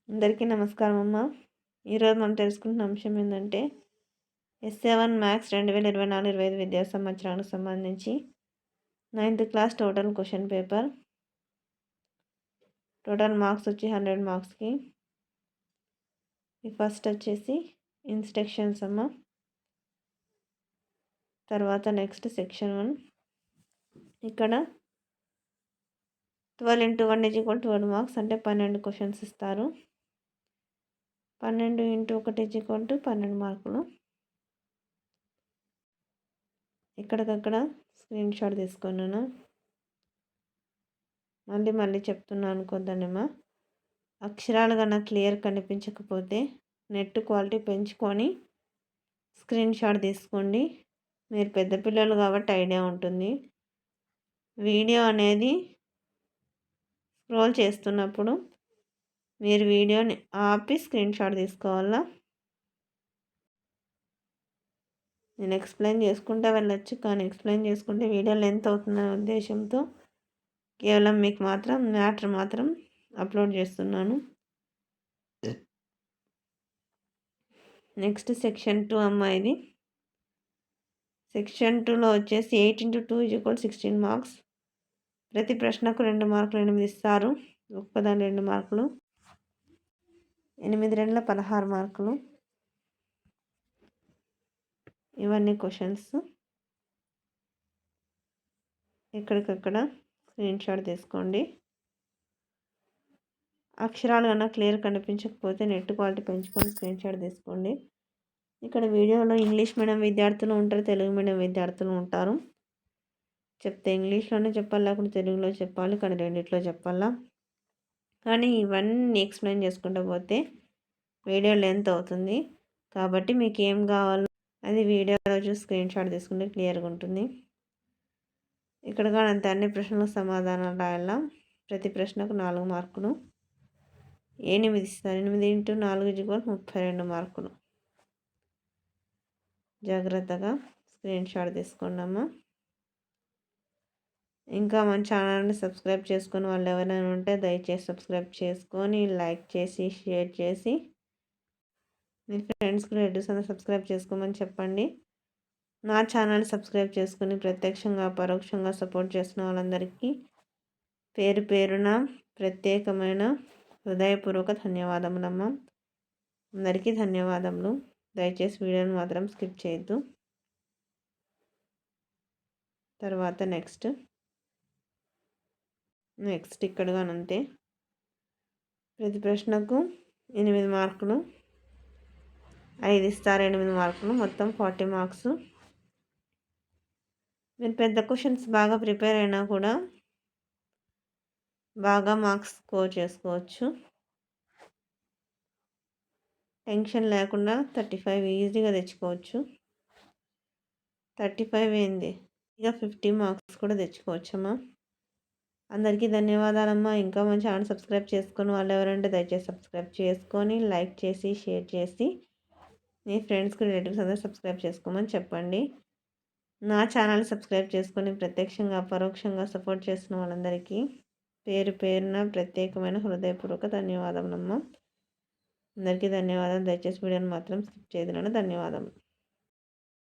అందరికీ నమస్కారం అమ్మ. ఈరోజు మనం తెలుసుకుంటున్న అంశం ఏంటంటే S7 మ్యాథ్స్ 2024-25 విద్యా సంవత్సరానికి సంబంధించి 9th class total question paper. Total marks వచ్చి 100 మార్క్స్కి. ఫస్ట్ వచ్చేసి ఇన్స్ట్రక్షన్స్ అమ్మ. తర్వాత నెక్స్ట్ సెక్షన్ 1. ఇక్కడ 12 into 1 = 12 మార్క్స్, అంటే 12 క్వశ్చన్స్ ఇస్తారు. 12 into 1 = 12 మార్కులు. ఇక్కడికక్కడ స్క్రీన్ షాట్ తీసుకున్నాను. మళ్ళీ చెప్తున్నాను అనుకోద్దమ్మా. అక్షరాలు కన్నా క్లియర్ కనిపించకపోతే నెట్ క్వాలిటీ పెంచుకొని స్క్రీన్ షాట్ తీసుకోండి. మీరు పెద్ద పిల్లలు కాబట్టి ఐడియా ఉంటుంది. వీడియో అనేది స్క్రోల్ చేస్తున్నప్పుడు మీరు వీడియోని ఆపి స్క్రీన్ షాట్ తీసుకోవాలా. నేను ఎక్స్ప్లెయిన్ చేసుకుంటూ వెళ్ళొచ్చు, కానీ ఎక్స్ప్లెయిన్ చేసుకుంటే వీడియో లెంత్ అవుతుందనే ఉద్దేశంతో కేవలం మీకు మాత్రం మ్యాటర్ మాత్రం అప్లోడ్ చేస్తున్నాను. నెక్స్ట్ సెక్షన్ 2 అమ్మ. ఇది సెక్షన్ 2లో వచ్చేసి 8 into 2 = 16 మార్క్స్. ప్రతి ప్రశ్నకు 2 మార్కులు, 8 ఇస్తారు. ఒక్కదాని 2 మార్కులు, 8 2 16 మార్కులు. ఇవన్నీ క్వశ్చన్స్. ఎక్కడికక్కడ స్క్రీన్ షాట్ తీసుకోండి. అక్షరాలు కన్నా క్లియర్ కనిపించకపోతే నెట్ క్వాలిటీ పెంచుకొని స్క్రీన్ షాట్ తీసుకోండి. ఇక్కడ వీడియోలో ఇంగ్లీష్ మీడియం విద్యార్థులు ఉంటారు, తెలుగు మీడియం విద్యార్థులు ఉంటారు. చెప్తే ఇంగ్లీష్లోనే చెప్పాలి, లేకుంటే తెలుగులో చెప్పాలి, కానీ రెండిట్లో చెప్పాలా. కానీ ఇవన్నీ ఎక్స్ప్లెయిన్ చేసుకుంటూ పోతే వీడియో లెంత్ అవుతుంది. కాబట్టి మీకు ఏం కావాలో అది వీడియోలో చూసి స్క్రీన్ షాట్ తీసుకుంటే క్లియర్గా ఉంటుంది. ఇక్కడ కానీ అంతే, అన్ని ప్రశ్నలకు సమాధానాలు రాయాలా. ప్రతి ప్రశ్నకు 4 మార్కులు, 8 ఇస్తారు. 8 into 4 = 32 మార్కులు. జాగ్రత్తగా స్క్రీన్ షాట్ తీసుకోండమ్మా. ఇంకా మన ఛానల్ని సబ్స్క్రైబ్ చేసుకుని వాళ్ళు ఎవరైనా ఉంటే దయచేసి సబ్స్క్రైబ్ చేసుకొని లైక్ చేసి షేర్ చేసి మీ ఫ్రెండ్స్కి రిలేటివ్స్ అందరూ సబ్స్క్రైబ్ చేసుకోమని చెప్పండి. నా ఛానల్ సబ్స్క్రైబ్ చేసుకుని ప్రత్యక్షంగా పరోక్షంగా సపోర్ట్ చేసిన వాళ్ళందరికీ పేరు పేరున ప్రత్యేకమైన హృదయపూర్వక ధన్యవాదములమ్మ. అందరికీ ధన్యవాదములు. దయచేసి వీడియోని మాత్రం స్కిప్ చేయొద్దు. తర్వాత నెక్స్ట్ ఇక్కడ కానంతే, ప్రతి ప్రశ్నకు 8 మార్కులు, 5 ఇస్తారు. 8 మార్కులు, మొత్తం 40 మార్క్స్. మీరు పెద్ద క్వశ్చన్స్ బాగా ప్రిపేర్ అయినా కూడా బాగా మార్క్స్ స్కోర్ చేసుకోవచ్చు. టెన్షన్ లేకుండా 35 ఈజీగా తెచ్చుకోవచ్చు. 35 ఏంది, ఇక 50 మార్క్స్ కూడా తెచ్చుకోవచ్చమ్మా. అందరికీ ధన్యవాదాలమ్మా. ఇంకా మన ఛానల్ సబ్స్క్రైబ్ చేసుకొని వాళ్ళు ఎవరంటే దయచేసి సబ్స్క్రైబ్ చేసుకొని లైక్ చేసి షేర్ చేసి మీ ఫ్రెండ్స్కి రిలేటివ్స్ అందరూ సబ్స్క్రైబ్ చేసుకోమని చెప్పండి. నా ఛానల్ సబ్స్క్రైబ్ చేసుకొని ప్రత్యక్షంగా పరోక్షంగా సపోర్ట్ చేసిన వాళ్ళందరికీ పేరు పేరున ప్రత్యేకమైన హృదయపూర్వక ధన్యవాదములమ్మ. అందరికీ ధన్యవాదాలు. దయచేసి వీడియోని మాత్రం స్కిప్ చేయదునని ధన్యవాదములు.